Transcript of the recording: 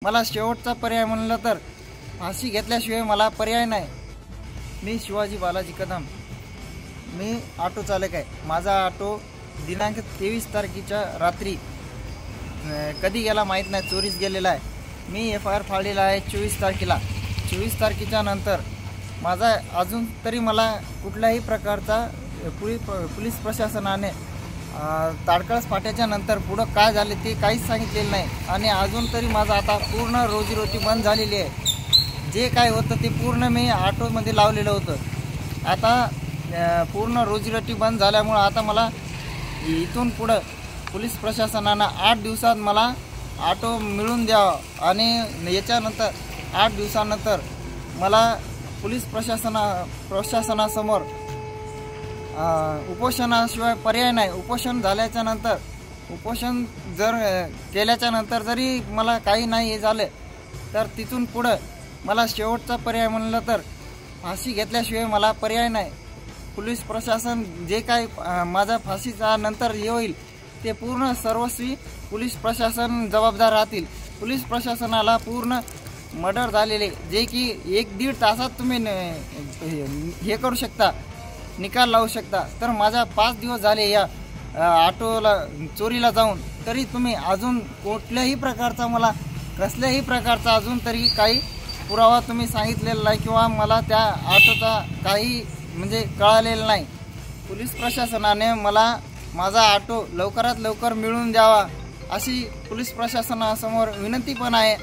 मला शेवटचा पर्याय म्हणलं तर फाशी घेतल्याशिवाय मला पर्याय नाही। मी शिवाजी बालाजी कदम, मी ऑटो चालक आहे। माझा ऑटो दिनांक 23 तारखेच्या रात्री कधी गेला माहीत नाही, चोरीस गेलेला आहे। मी FIR फाडलेला आहे 24 तारखेला। 24 तारखेच्या नंतर माझा अजून तरी मला कुठल्याही प्रकारचा पोलीस प्रशासनाने ताडकळस फाट्याच्या नंतर पुढं काय झाले ते काहीच सांगितलेलं नाही आणि अजून तरी माझा आता पूर्ण रोजीरोटी बंद झालेली आहे। जे काय होतं ते पूर्ण मी ऑटोमध्ये लावलेलं होतं। आता पूर्ण रोजीरोटी बंद झाल्यामुळं आता मला इथून पुढं पोलीस प्रशासनानं 8 दिवसात मला ऑटो मिळून द्यावा आणि याच्यानंतर 8 दिवसानंतर मला पोलीस प्रशासनासमोर उपोषणाशिवाय पर्याय नाही। उपोषण झाल्याच्या नंतर उपोषण जर केल्याच्या नंतर जरी मला काही नाही झाले तर तिथून पुढं मला शेवटचा पर्याय म्हणलं तर फाशी घेतल्याशिवाय मला पर्याय नाही। पोलीस प्रशासन जे काही माझा फाशीचा नंतर हे होईल ते पूर्ण सर्वस्वी पोलीस प्रशासन जबाबदार राहतील। पोलीस प्रशासनाला पूर्ण मर्डर झालेले जे की 1-1.5 तासात तुम्ही हे करू शकता, निकाल लावू शकता। तर माझा 5 दिवस झाले या ऑटोला चोरीला जाऊन, तरी तुम्ही अजून कुठल्याही प्रकारचा मला कसल्याही प्रकारचा अजून तरी काही पुरावा तुम्ही सांगितलेला नाही किंवा मला त्या ऑटोचा काही म्हणजे कळालेलं नाही। पोलीस प्रशासनाने मला माझा ऑटो लवकरात लवकर मिळवून द्यावा अशी पोलीस प्रशासनासमोर विनंती पण आहे।